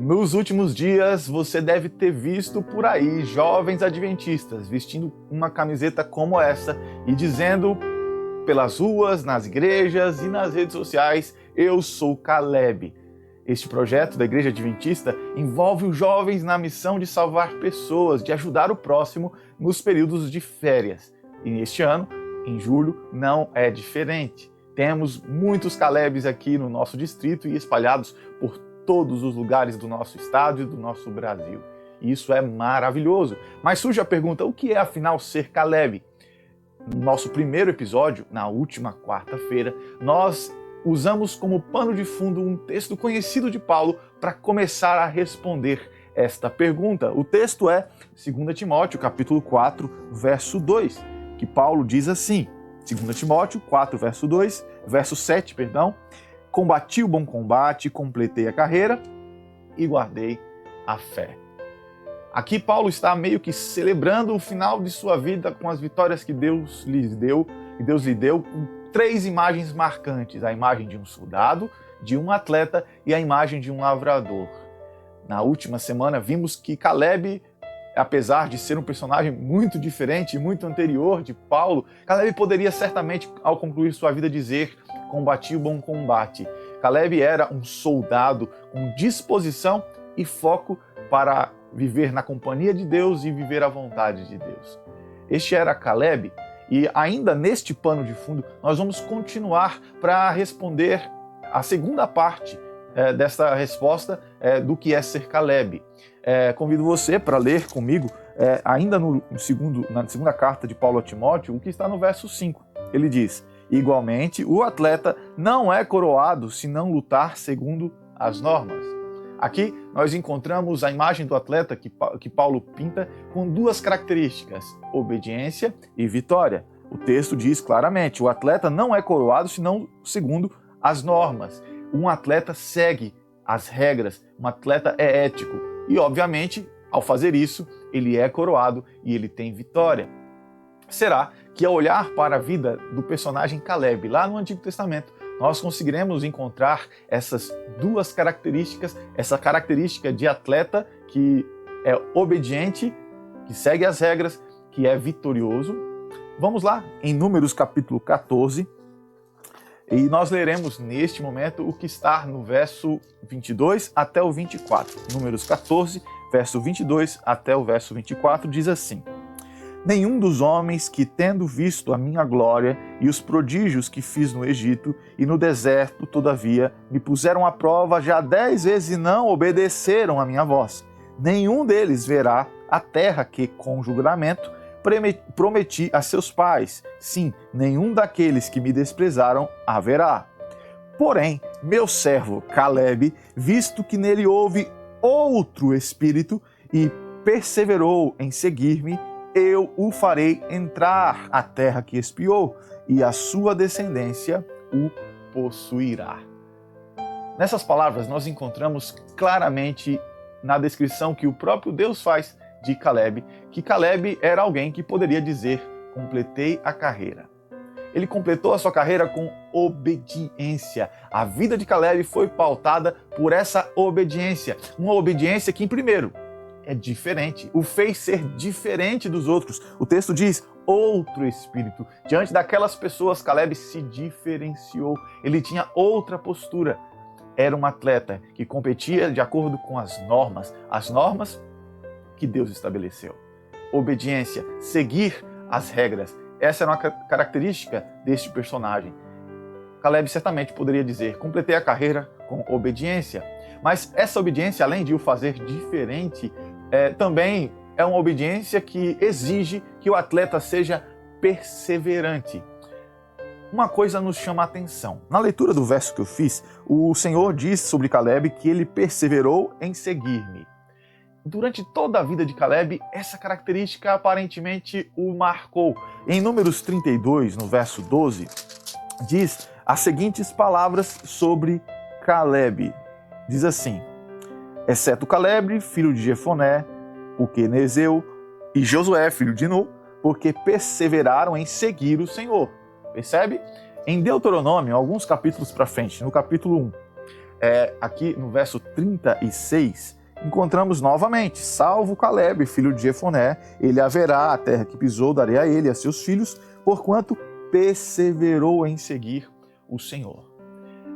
Nos últimos dias, você deve ter visto por aí jovens adventistas vestindo uma camiseta como essa e dizendo pelas ruas, nas igrejas e nas redes sociais: eu sou Caleb. Este projeto da Igreja Adventista envolve os jovens na missão de salvar pessoas, de ajudar o próximo nos períodos de férias. E neste ano, em julho, não é diferente. Temos muitos Calebs aqui no nosso distrito e espalhados por todos os lugares do nosso estado e do nosso Brasil. Isso é maravilhoso. Mas surge a pergunta: o que é afinal ser Caleb? No nosso primeiro episódio, na última quarta-feira, nós usamos como pano de fundo um texto conhecido de Paulo para começar a responder esta pergunta. O texto é 2 Timóteo, capítulo 4, verso 2, que Paulo diz assim, 2 Timóteo 4, verso 7, combati o bom combate, completei a carreira e guardei a fé. Aqui Paulo está meio que celebrando o final de sua vida com as vitórias que Deus lhe deu, com 3 imagens marcantes: a imagem de um soldado, de um atleta e a imagem de um lavrador. Na última semana vimos que Caleb, apesar de ser um personagem muito diferente e muito anterior de Paulo, Caleb poderia certamente, ao concluir sua vida, dizer: combati o bom combate. Caleb era um soldado com disposição e foco para viver na companhia de Deus e viver à vontade de Deus. Este era Caleb, e ainda neste pano de fundo nós vamos continuar para responder a segunda parte desta resposta do que é ser Caleb. Convido você para ler comigo, ainda na segunda carta de Paulo a Timóteo, o que está no verso 5. Ele diz: igualmente, o atleta não é coroado se não lutar segundo as normas. Aqui nós encontramos a imagem do atleta que Paulo pinta com 2 características: obediência e vitória. O texto diz claramente: o atleta não é coroado senão segundo as normas. Um atleta segue as regras, um atleta é ético e, obviamente, ao fazer isso, ele é coroado e ele tem vitória. Será que ao olhar para a vida do personagem Caleb lá no Antigo Testamento, nós conseguiremos encontrar essas 2 características, essa característica de atleta que é obediente, que segue as regras, que é vitorioso? Vamos lá, em Números capítulo 14, e nós leremos neste momento o que está no verso 22 até o 24. Números 14, verso 22 até o verso 24, diz assim: nenhum dos homens que, tendo visto a minha glória e os prodígios que fiz no Egito e no deserto, todavia, me puseram à prova já 10 vezes e não obedeceram à minha voz, nenhum deles verá a terra que, com juramento, prometi a seus pais. Sim, nenhum daqueles que me desprezaram haverá. Porém, meu servo Caleb, visto que nele houve outro espírito e perseverou em seguir-me, eu o farei entrar à terra que espiou, e a sua descendência o possuirá. Nessas palavras nós encontramos claramente na descrição que o próprio Deus faz de Caleb, que Caleb era alguém que poderia dizer: completei a carreira. Ele completou a sua carreira com obediência. A vida de Caleb foi pautada por essa obediência. Uma obediência que, primeiro, é diferente, o fez ser diferente dos outros. O texto diz: outro espírito. Diante daquelas pessoas, Caleb se diferenciou. Ele tinha outra postura. Era um atleta que competia de acordo com as normas que Deus estabeleceu. Obediência, seguir as regras. Essa era uma característica deste personagem. Caleb certamente poderia dizer: completei a carreira com obediência. Mas essa obediência, além de o fazer diferente, também é uma obediência que exige que o atleta seja perseverante. Uma coisa nos chama a atenção. Na leitura do verso que eu fiz, o Senhor diz sobre Caleb que ele perseverou em seguir-me. Durante toda a vida de Caleb, essa característica aparentemente o marcou. Em Números 32, no verso 12, diz as seguintes palavras sobre Caleb. Diz assim: exceto Caleb, filho de Jefoné, o quenezeu, e Josué, filho de Nu, porque perseveraram em seguir o Senhor. Percebe? Em Deuteronômio, alguns capítulos para frente, no capítulo 1, aqui no verso 36, encontramos novamente: salvo Caleb, filho de Jefoné, ele haverá a terra que pisou, darei a ele e a seus filhos, porquanto perseverou em seguir o Senhor.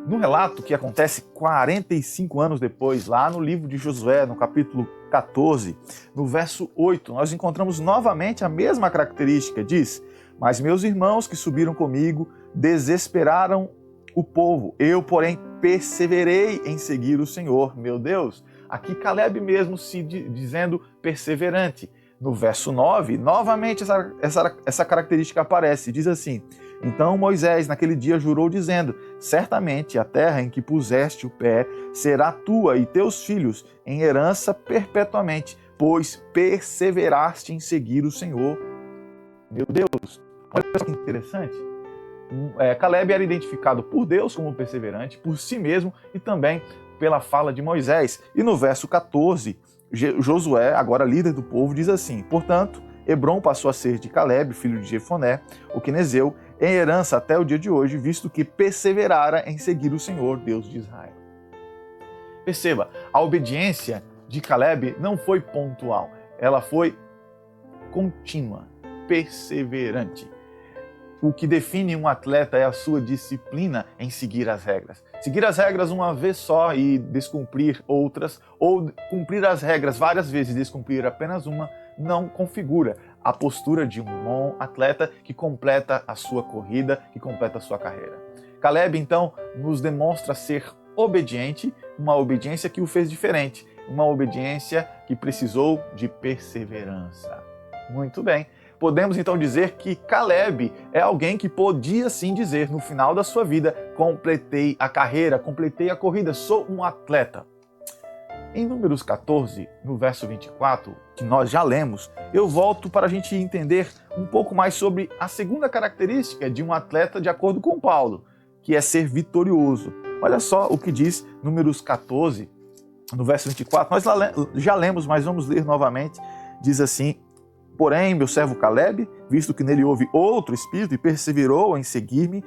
No relato que acontece 45 anos depois, lá no livro de Josué, no capítulo 14, no verso 8, nós encontramos novamente a mesma característica. Diz: mas meus irmãos que subiram comigo desesperaram o povo, eu, porém, perseverei em seguir o Senhor, meu Deus. Aqui Caleb mesmo se dizendo perseverante. No verso 9, novamente essa característica aparece, diz assim: então Moisés naquele dia jurou dizendo: certamente a terra em que puseste o pé será tua e teus filhos em herança perpetuamente, pois perseveraste em seguir o Senhor. Meu Deus, olha só que interessante. Caleb era identificado por Deus como perseverante, por si mesmo e também pela fala de Moisés. E no verso 14, Josué, agora líder do povo, diz assim: portanto, Hebrom passou a ser de Caleb, filho de Jefoné, o quenezeu, em herança até o dia de hoje, visto que perseverara em seguir o Senhor, Deus de Israel. Perceba, a obediência de Caleb não foi pontual, ela foi contínua, perseverante. O que define um atleta é a sua disciplina em seguir as regras. Seguir as regras uma vez só e descumprir outras, ou cumprir as regras várias vezes e descumprir apenas uma, não configura a postura de um bom atleta que completa a sua corrida, que completa a sua carreira. Caleb, então, nos demonstra ser obediente, uma obediência que o fez diferente, uma obediência que precisou de perseverança. Muito bem. Podemos então dizer que Caleb é alguém que podia sim dizer no final da sua vida: completei a carreira, completei a corrida, sou um atleta. Em Números 14, no verso 24, que nós já lemos, eu volto para a gente entender um pouco mais sobre a segunda característica de um atleta de acordo com Paulo, que é ser vitorioso. Olha só o que diz Números 14, no verso 24, nós já lemos, mas vamos ler novamente. Diz assim: porém, meu servo Caleb, visto que nele houve outro espírito e perseverou em seguir-me,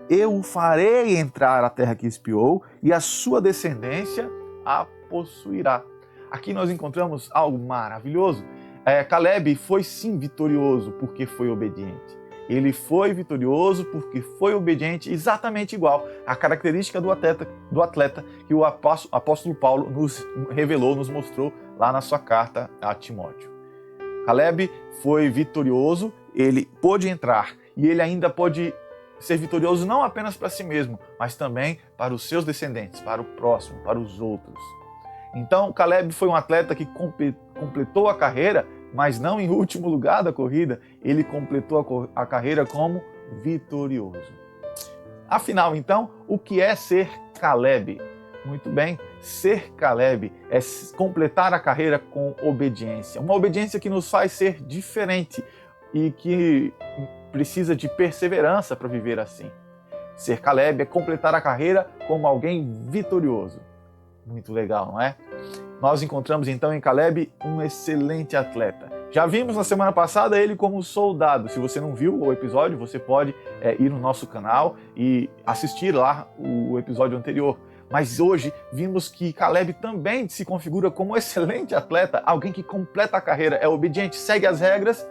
eu o farei entrar à terra que espiou e a sua descendência a possuirá. Aqui nós encontramos algo maravilhoso. Caleb foi sim vitorioso porque foi obediente. Ele foi vitorioso porque foi obediente, exatamente igual à característica do atleta que o apóstolo Paulo nos revelou, nos mostrou lá na sua carta a Timóteo. Caleb foi vitorioso, ele pôde entrar e ele ainda pôde ser vitorioso não apenas para si mesmo, mas também para os seus descendentes, para o próximo, para os outros. Então, Caleb foi um atleta que completou a carreira, mas não em último lugar da corrida, ele completou a carreira como vitorioso. Afinal, então, o que é ser Caleb? Muito bem, ser Caleb é completar a carreira com obediência. Uma obediência que nos faz ser diferente e que precisa de perseverança para viver assim. Ser Caleb é completar a carreira como alguém vitorioso. Muito legal, não é? Nós encontramos então em Caleb um excelente atleta. Já vimos na semana passada ele como soldado. Se você não viu o episódio, você pode ir no nosso canal e assistir lá o episódio anterior. Mas hoje vimos que Caleb também se configura como um excelente atleta, alguém que completa a carreira, é obediente, segue as regras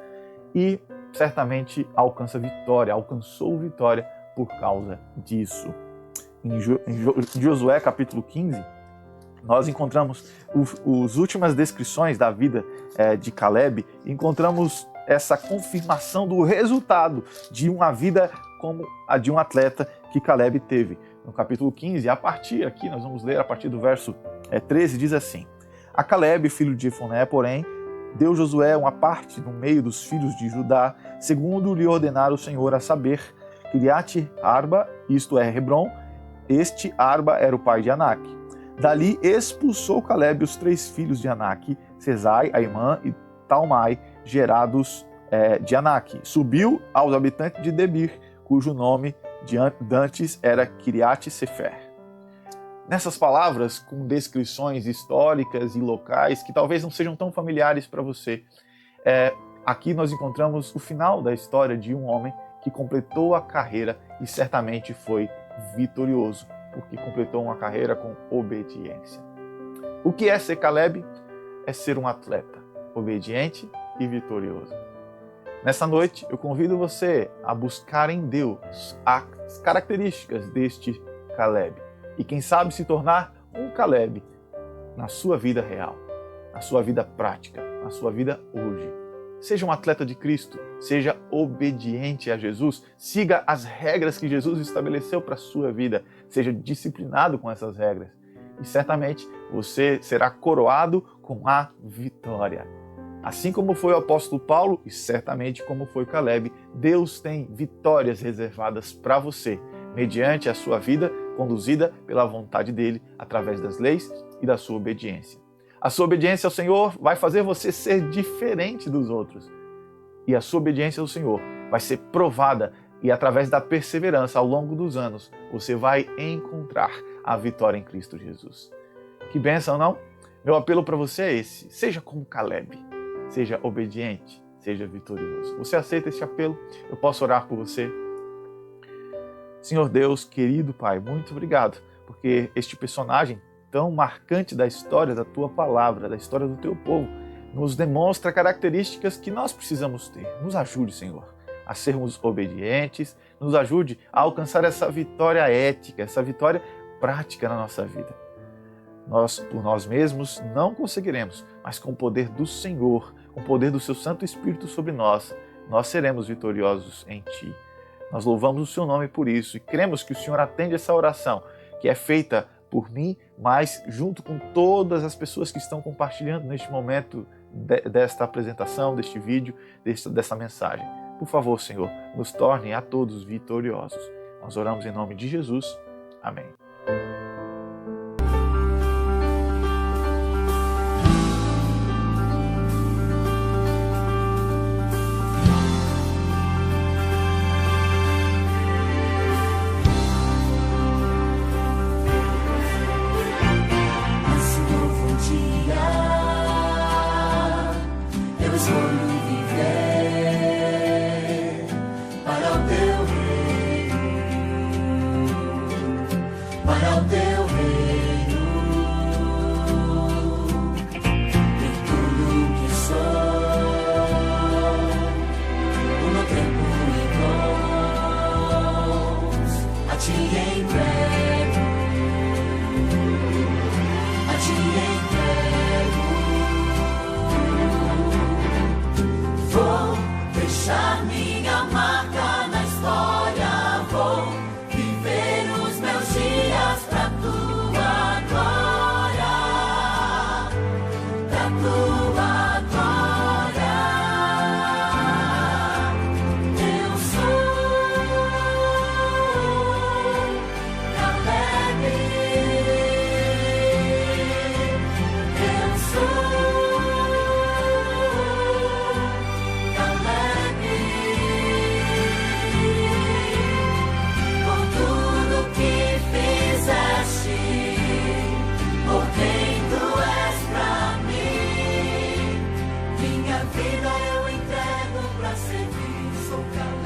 e certamente alcançou vitória por causa disso. Em Josué capítulo 15, nós encontramos as últimas descrições da vida de Caleb, encontramos essa confirmação do resultado de uma vida como a de um atleta que Caleb teve. No capítulo 15, nós vamos ler a partir do verso 13, diz assim: a Caleb, filho de Jefoné, porém, deu Josué uma parte no meio dos filhos de Judá, segundo lhe ordenara o Senhor, a saber, Kiriat Arba, isto é, Hebrom. Este Arba era o pai de Anak. Dali expulsou Caleb os 3 filhos de Anak, Sesai, Aimã e Talmai, gerados de Anak. Subiu aos habitantes de Debir, cujo nome de antes era Kiriat Sefer. Nessas palavras, com descrições históricas e locais que talvez não sejam tão familiares para você, aqui nós encontramos o final da história de um homem que completou a carreira e certamente foi vitorioso. porque completou uma carreira com obediência. O que é ser Caleb? É ser um atleta obediente e vitorioso. Nessa noite, eu convido você a buscar em Deus as características deste Caleb e quem sabe se tornar um Caleb na sua vida real, na sua vida prática, na sua vida hoje. Seja um atleta de Cristo, seja obediente a Jesus, siga as regras que Jesus estabeleceu para a sua vida, seja disciplinado com essas regras e certamente você será coroado com a vitória. Assim como foi o apóstolo Paulo e certamente como foi Caleb, Deus tem vitórias reservadas para você, mediante a sua vida conduzida pela vontade dele, através das leis e da sua obediência. A sua obediência ao Senhor vai fazer você ser diferente dos outros. E a sua obediência ao Senhor vai ser provada e através da perseverança ao longo dos anos, você vai encontrar a vitória em Cristo Jesus. Que bênção, não? Meu apelo para você é esse. Seja como Caleb. Seja obediente. Seja vitorioso. Você aceita esse apelo? Eu posso orar por você? Senhor Deus, querido Pai, muito obrigado, porque este personagem tão marcante da história da Tua Palavra, da história do Teu povo, nos demonstra características que nós precisamos ter. Nos ajude, Senhor, a sermos obedientes, nos ajude a alcançar essa vitória ética, essa vitória prática na nossa vida. Nós, por nós mesmos, não conseguiremos, mas com o poder do Senhor, com o poder do Seu Santo Espírito sobre nós, nós seremos vitoriosos em Ti. Nós louvamos o Seu nome por isso e cremos que o Senhor atende essa oração, que é feita por mim, mas junto com todas as pessoas que estão compartilhando neste momento desta apresentação, deste vídeo, dessa mensagem. Por favor, Senhor, nos torne a todos vitoriosos. Nós oramos em nome de Jesus. Amém. Vida eu entrego pra servir, sou Caleb.